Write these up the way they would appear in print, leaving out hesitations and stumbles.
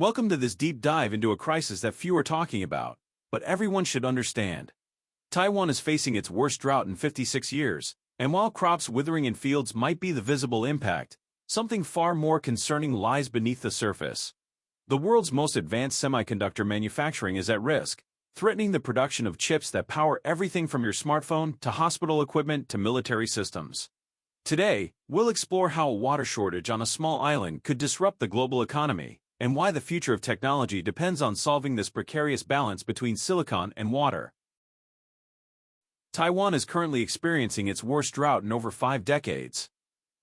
Welcome to this deep dive into a crisis that few are talking about, but everyone should understand. Taiwan is facing its worst drought in 56 years, and while crops withering in fields might be the visible impact, something far more concerning lies beneath the surface. The world's most advanced semiconductor manufacturing is at risk, threatening the production of chips that power everything from your smartphone to hospital equipment to military systems. Today, we'll explore how a water shortage on a small island could disrupt the global economy, and why the future of technology depends on solving this precarious balance between silicon and water. Taiwan is currently experiencing its worst drought in over 5 decades.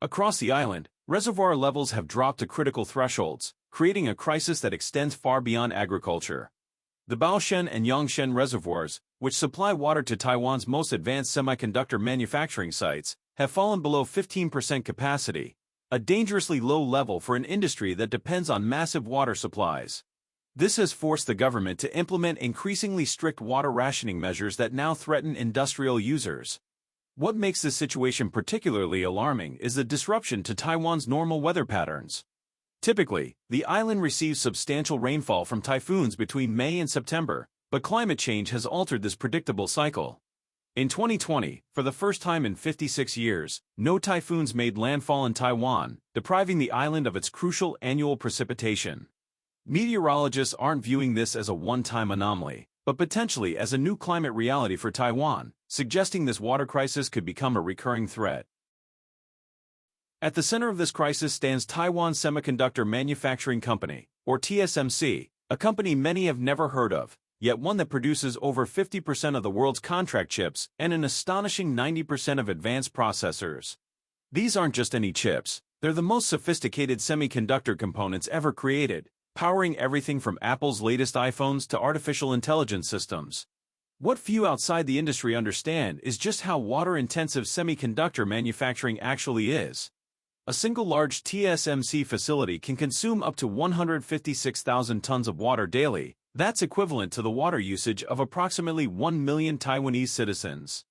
Across the island, reservoir levels have dropped to critical thresholds, creating a crisis that extends far beyond agriculture. The Baoshan and Yangshan reservoirs, which supply water to Taiwan's most advanced semiconductor manufacturing sites, have fallen below 15% capacity, a dangerously low level for an industry that depends on massive water supplies. This has forced the government to implement increasingly strict water rationing measures that now threaten industrial users. What makes this situation particularly alarming is the disruption to Taiwan's normal weather patterns. Typically, the island receives substantial rainfall from typhoons between May and September, but climate change has altered this predictable cycle. In 2020, for the first time in 56 years, no typhoons made landfall in Taiwan, depriving the island of its crucial annual precipitation. Meteorologists aren't viewing this as a one-time anomaly, but potentially as a new climate reality for Taiwan, suggesting this water crisis could become a recurring threat. At the center of this crisis stands Taiwan Semiconductor Manufacturing Company, or TSMC, a company many have never heard of, yet one that produces over 50% of the world's contract chips and an astonishing 90% of advanced processors. These aren't just any chips, they're the most sophisticated semiconductor components ever created, powering everything from Apple's latest iPhones to artificial intelligence systems. What few outside the industry understand is just how water-intensive semiconductor manufacturing actually is. A single large TSMC facility can consume up to 156,000 tons of water daily. That's equivalent to the water usage of approximately 1 million Taiwanese citizens.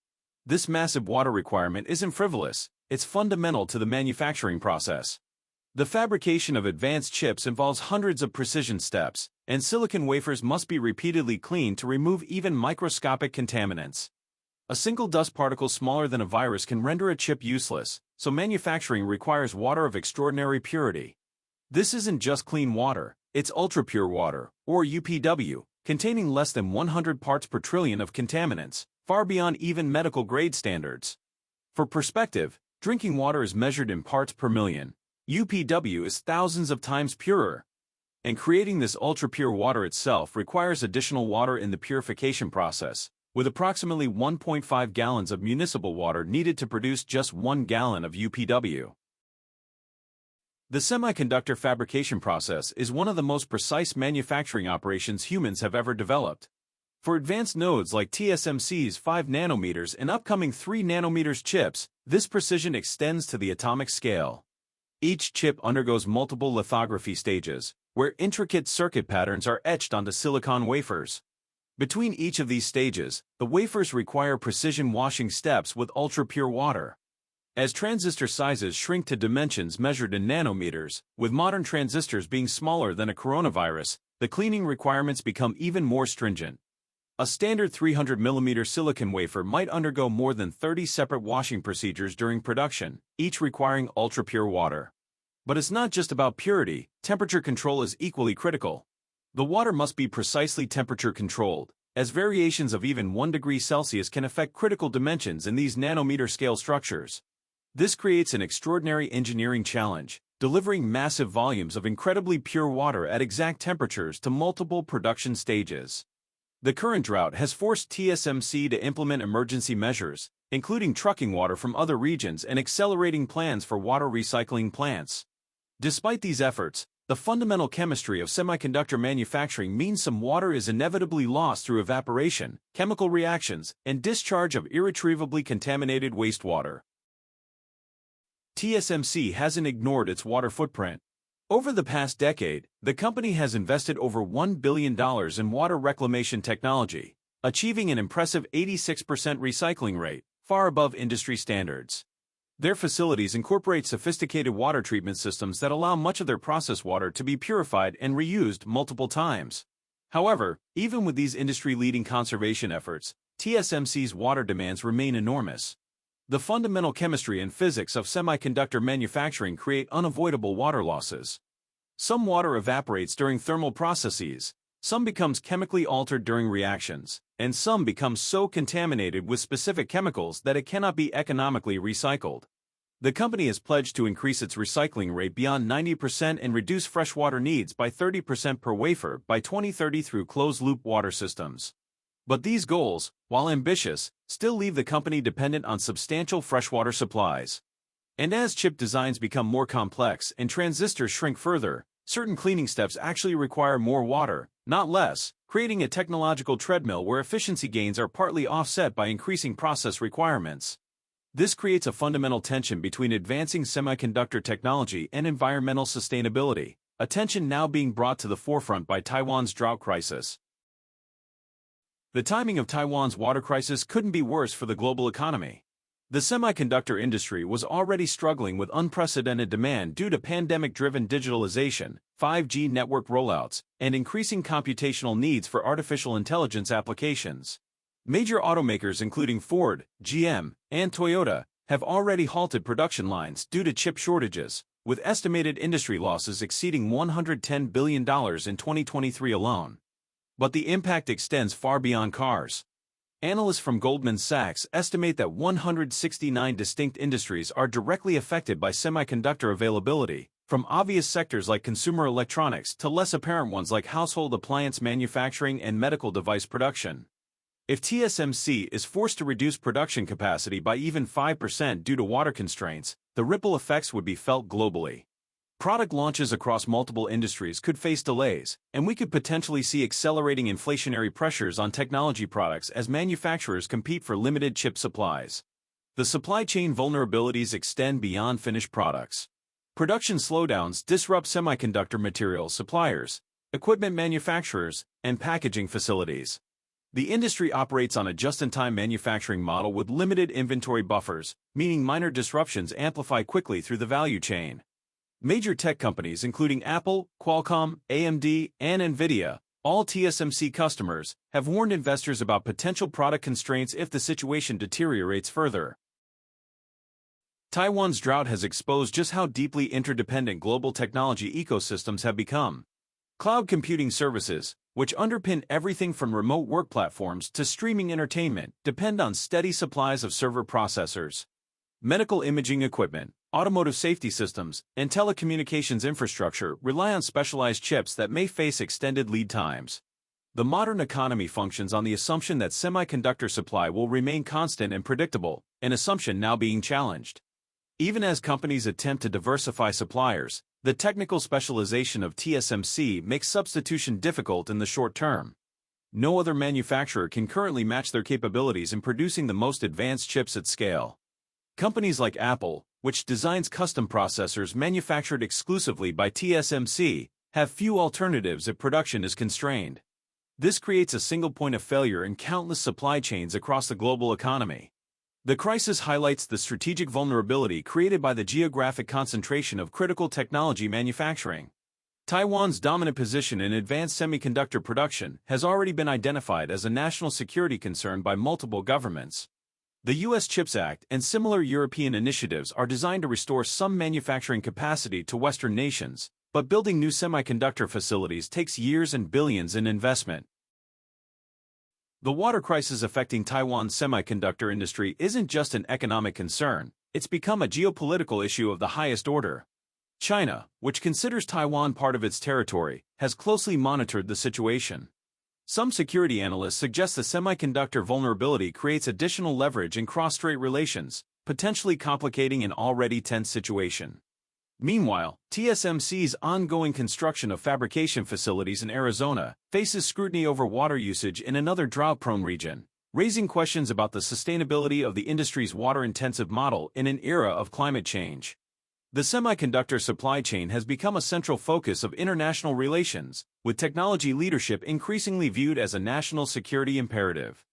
This massive water requirement isn't frivolous, it's fundamental to the manufacturing process. The fabrication of advanced chips involves hundreds of precision steps, and silicon wafers must be repeatedly cleaned to remove even microscopic contaminants. A single dust particle smaller than a virus can render a chip useless, so manufacturing requires water of extraordinary purity. This isn't just clean water. It's ultrapure water, or UPW, containing less than 100 parts per trillion of contaminants, far beyond even medical-grade standards. For perspective, drinking water is measured in parts per million. UPW is thousands of times purer. And creating this ultrapure water itself requires additional water in the purification process, with approximately 1.5 gallons of municipal water needed to produce just 1 gallon of UPW. The semiconductor fabrication process is one of the most precise manufacturing operations humans have ever developed. For advanced nodes like TSMC's 5 nanometers and upcoming 3 nanometers chips, this precision extends to the atomic scale. Each chip undergoes multiple lithography stages, where intricate circuit patterns are etched onto silicon wafers. Between each of these stages, the wafers require precision washing steps with ultrapure water. As transistor sizes shrink to dimensions measured in nanometers, with modern transistors being smaller than a coronavirus, the cleaning requirements become even more stringent. A standard 300mm silicon wafer might undergo more than 30 separate washing procedures during production, each requiring ultrapure water. But it's not just about purity, temperature control is equally critical. The water must be precisely temperature controlled, as variations of even 1 degree Celsius can affect critical dimensions in these nanometer scale structures. This creates an extraordinary engineering challenge, delivering massive volumes of incredibly pure water at exact temperatures to multiple production stages. The current drought has forced TSMC to implement emergency measures, including trucking water from other regions and accelerating plans for water recycling plants. Despite these efforts, the fundamental chemistry of semiconductor manufacturing means some water is inevitably lost through evaporation, chemical reactions, and discharge of irretrievably contaminated wastewater. TSMC hasn't ignored its water footprint. Over the past decade, the company has invested over $1 billion in water reclamation technology, achieving an impressive 86% recycling rate, far above industry standards. Their facilities incorporate sophisticated water treatment systems that allow much of their process water to be purified and reused multiple times. However, even with these industry-leading conservation efforts, TSMC's water demands remain enormous. The fundamental chemistry and physics of semiconductor manufacturing create unavoidable water losses. Some water evaporates during thermal processes, some becomes chemically altered during reactions, and some becomes so contaminated with specific chemicals that it cannot be economically recycled. The company has pledged to increase its recycling rate beyond 90% and reduce freshwater needs by 30% per wafer by 2030 through closed-loop water systems. But these goals, while ambitious, still leave the company dependent on substantial freshwater supplies. And as chip designs become more complex and transistors shrink further, certain cleaning steps actually require more water, not less, creating a technological treadmill where efficiency gains are partly offset by increasing process requirements. This creates a fundamental tension between advancing semiconductor technology and environmental sustainability, a tension now being brought to the forefront by Taiwan's drought crisis. The timing of Taiwan's water crisis couldn't be worse for the global economy. The semiconductor industry was already struggling with unprecedented demand due to pandemic-driven digitalization, 5G network rollouts, and increasing computational needs for artificial intelligence applications. Major automakers including Ford, GM, and Toyota have already halted production lines due to chip shortages, with estimated industry losses exceeding $110 billion in 2023 alone. But the impact extends far beyond cars. Analysts from Goldman Sachs estimate that 169 distinct industries are directly affected by semiconductor availability, from obvious sectors like consumer electronics to less apparent ones like household appliance manufacturing and medical device production. If TSMC is forced to reduce production capacity by even 5% due to water constraints, the ripple effects would be felt globally. Product launches across multiple industries could face delays, and we could potentially see accelerating inflationary pressures on technology products as manufacturers compete for limited chip supplies. The supply chain vulnerabilities extend beyond finished products. Production slowdowns disrupt semiconductor materials suppliers, equipment manufacturers, and packaging facilities. The industry operates on a just-in-time manufacturing model with limited inventory buffers, meaning minor disruptions amplify quickly through the value chain. Major tech companies including Apple, Qualcomm, AMD, and Nvidia, all TSMC customers, have warned investors about potential product constraints if the situation deteriorates further. Taiwan's drought has exposed just how deeply interdependent global technology ecosystems have become. Cloud computing services, which underpin everything from remote work platforms to streaming entertainment, depend on steady supplies of server processors. Medical imaging equipment, automotive safety systems, and telecommunications infrastructure rely on specialized chips that may face extended lead times. The modern economy functions on the assumption that semiconductor supply will remain constant and predictable, an assumption now being challenged. Even as companies attempt to diversify suppliers, the technical specialization of TSMC makes substitution difficult in the short term. No other manufacturer can currently match their capabilities in producing the most advanced chips at scale. Companies like Apple, which designs custom processors manufactured exclusively by TSMC, have few alternatives if production is constrained. This creates a single point of failure in countless supply chains across the global economy. The crisis highlights the strategic vulnerability created by the geographic concentration of critical technology manufacturing. Taiwan's dominant position in advanced semiconductor production has already been identified as a national security concern by multiple governments. The U.S. CHIPS Act and similar European initiatives are designed to restore some manufacturing capacity to Western nations, but building new semiconductor facilities takes years and billions in investment. The water crisis affecting Taiwan's semiconductor industry isn't just an economic concern, it's become a geopolitical issue of the highest order. China, which considers Taiwan part of its territory, has closely monitored the situation. Some security analysts suggest the semiconductor vulnerability creates additional leverage in cross-strait relations, potentially complicating an already tense situation. Meanwhile, TSMC's ongoing construction of fabrication facilities in Arizona faces scrutiny over water usage in another drought-prone region, raising questions about the sustainability of the industry's water-intensive model in an era of climate change. The semiconductor supply chain has become a central focus of international relations, with technology leadership increasingly viewed as a national security imperative.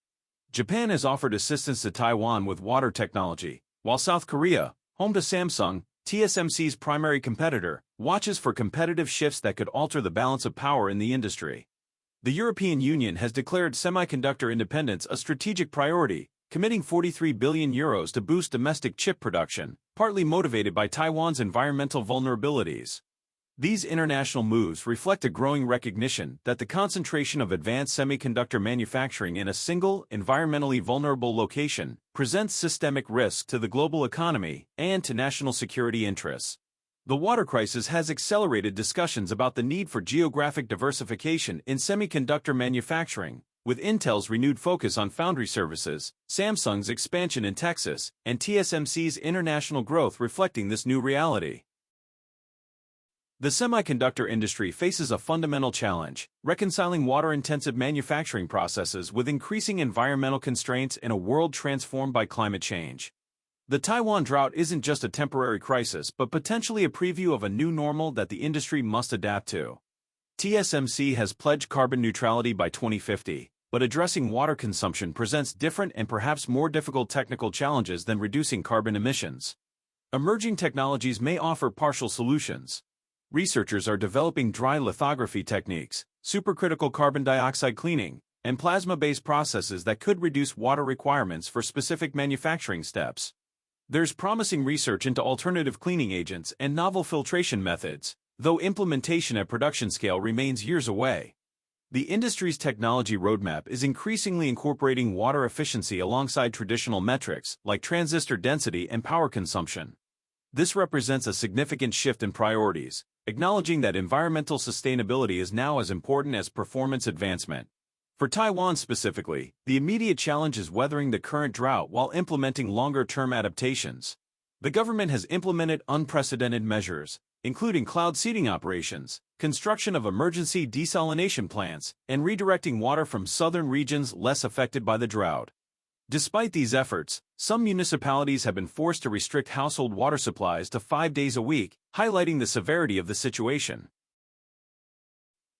Japan has offered assistance to Taiwan with water technology, while South Korea, Home to Samsung, TSMC's primary competitor, watches for competitive shifts that could alter the balance of power in the industry. The European Union has declared semiconductor independence a strategic priority, committing €43 billion to boost domestic chip production, partly motivated by Taiwan's environmental vulnerabilities. These international moves reflect a growing recognition that the concentration of advanced semiconductor manufacturing in a single, environmentally vulnerable location presents systemic risks to the global economy and to national security interests. The water crisis has accelerated discussions about the need for geographic diversification in semiconductor manufacturing, with Intel's renewed focus on foundry services, Samsung's expansion in Texas, and TSMC's international growth reflecting this new reality. The semiconductor industry faces a fundamental challenge, reconciling water-intensive manufacturing processes with increasing environmental constraints in a world transformed by climate change. The Taiwan drought isn't just a temporary crisis but potentially a preview of a new normal that the industry must adapt to. TSMC has pledged carbon neutrality by 2050, but addressing water consumption presents different and perhaps more difficult technical challenges than reducing carbon emissions. Emerging technologies may offer partial solutions. Researchers are developing dry lithography techniques, supercritical carbon dioxide cleaning, and plasma-based processes that could reduce water requirements for specific manufacturing steps. There's promising research into alternative cleaning agents and novel filtration methods, though implementation at production scale remains years away. The industry's technology roadmap is increasingly incorporating water efficiency alongside traditional metrics like transistor density and power consumption. This represents a significant shift in priorities, acknowledging that environmental sustainability is now as important as performance advancement. For Taiwan specifically, the immediate challenge is weathering the current drought while implementing longer-term adaptations. The government has implemented unprecedented measures, including cloud seeding operations, construction of emergency desalination plants, and redirecting water from southern regions less affected by the drought. Despite these efforts, some municipalities have been forced to restrict household water supplies to 5 days a week, highlighting the severity of the situation.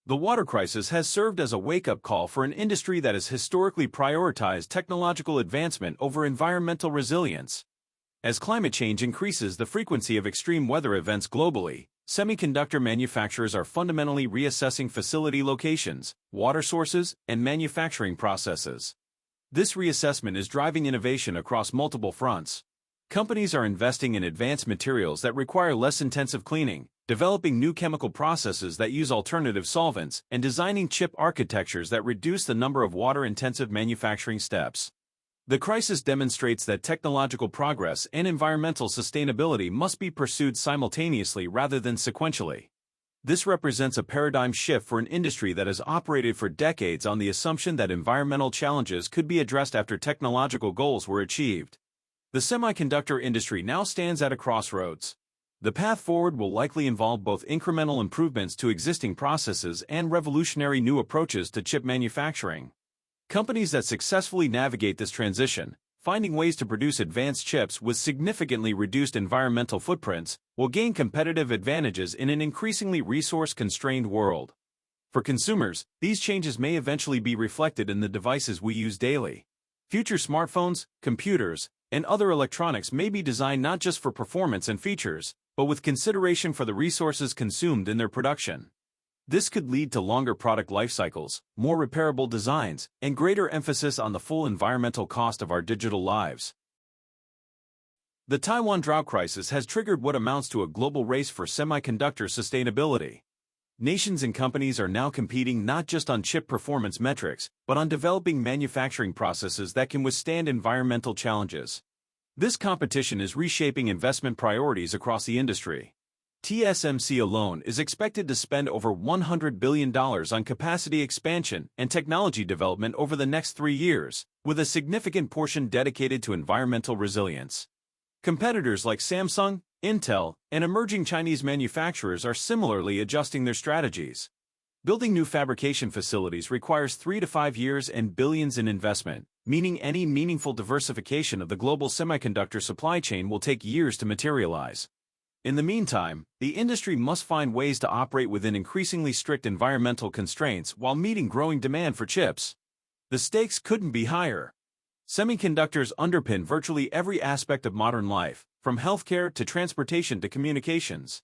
The water crisis has served as a wake-up call for an industry that has historically prioritized technological advancement over environmental resilience. As climate change increases the frequency of extreme weather events globally, semiconductor manufacturers are fundamentally reassessing facility locations, water sources, and manufacturing processes. This reassessment is driving innovation across multiple fronts. Companies are investing in advanced materials that require less intensive cleaning, developing new chemical processes that use alternative solvents, and designing chip architectures that reduce the number of water-intensive manufacturing steps. The crisis demonstrates that technological progress and environmental sustainability must be pursued simultaneously rather than sequentially. This represents a paradigm shift for an industry that has operated for decades on the assumption that environmental challenges could be addressed after technological goals were achieved. The semiconductor industry now stands at a crossroads. The path forward will likely involve both incremental improvements to existing processes and revolutionary new approaches to chip manufacturing. Companies that successfully navigate this transition, finding ways to produce advanced chips with significantly reduced environmental footprints, will gain competitive advantages in an increasingly resource-constrained world. For consumers, these changes may eventually be reflected in the devices we use daily. Future smartphones, computers, and other electronics may be designed not just for performance and features, but with consideration for the resources consumed in their production. This could lead to longer product life cycles, more repairable designs, and greater emphasis on the full environmental cost of our digital lives. The Taiwan drought crisis has triggered what amounts to a global race for semiconductor sustainability. Nations and companies are now competing not just on chip performance metrics, but on developing manufacturing processes that can withstand environmental challenges. This competition is reshaping investment priorities across the industry. TSMC alone is expected to spend over $100 billion on capacity expansion and technology development over the next 3 years, with a significant portion dedicated to environmental resilience. Competitors like Samsung, Intel, and emerging Chinese manufacturers are similarly adjusting their strategies. Building new fabrication facilities requires 3 to 5 years and billions in investment, meaning any meaningful diversification of the global semiconductor supply chain will take years to materialize. In the meantime, the industry must find ways to operate within increasingly strict environmental constraints while meeting growing demand for chips. The stakes couldn't be higher. Semiconductors underpin virtually every aspect of modern life, from healthcare to transportation to communications.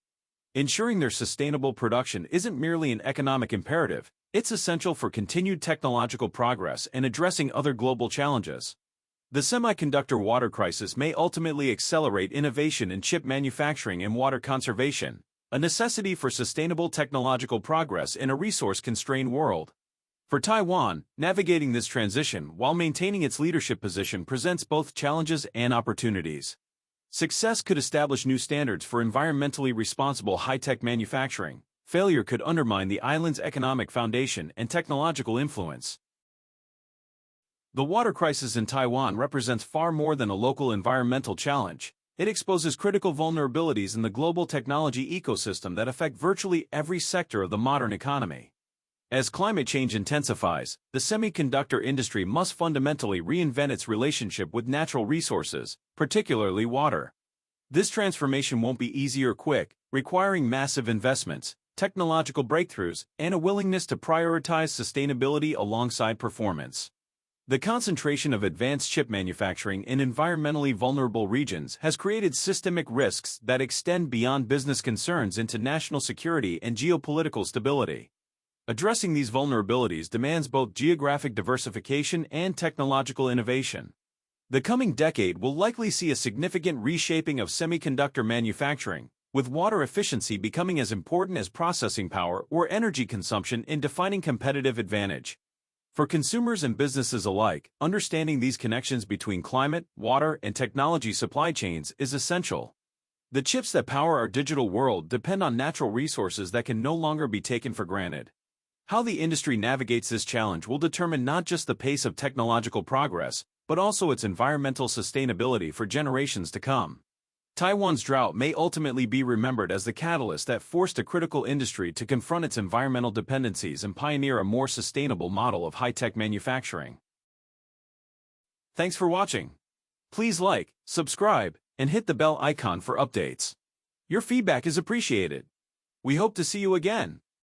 Ensuring their sustainable production isn't merely an economic imperative, it's essential for continued technological progress and addressing other global challenges. The semiconductor water crisis may ultimately accelerate innovation in chip manufacturing and water conservation, a necessity for sustainable technological progress in a resource-constrained world. For Taiwan, navigating this transition while maintaining its leadership position presents both challenges and opportunities. Success could establish new standards for environmentally responsible high-tech manufacturing. Failure could undermine the island's economic foundation and technological influence. The water crisis in Taiwan represents far more than a local environmental challenge. It exposes critical vulnerabilities in the global technology ecosystem that affect virtually every sector of the modern economy. As climate change intensifies, the semiconductor industry must fundamentally reinvent its relationship with natural resources, particularly water. This transformation won't be easy or quick, requiring massive investments, technological breakthroughs, and a willingness to prioritize sustainability alongside performance. The concentration of advanced chip manufacturing in environmentally vulnerable regions has created systemic risks that extend beyond business concerns into national security and geopolitical stability. Addressing these vulnerabilities demands both geographic diversification and technological innovation. The coming decade will likely see a significant reshaping of semiconductor manufacturing, with water efficiency becoming as important as processing power or energy consumption in defining competitive advantage. For consumers and businesses alike, understanding these connections between climate, water, and technology supply chains is essential. The chips that power our digital world depend on natural resources that can no longer be taken for granted. How the industry navigates this challenge will determine not just the pace of technological progress, but also its environmental sustainability for generations to come. Taiwan's drought may ultimately be remembered as the catalyst that forced a critical industry to confront its environmental dependencies and pioneer a more sustainable model of high-tech manufacturing. Thanks for watching. Please like, subscribe, and hit the bell icon for updates. Your feedback is appreciated. We hope to see you again.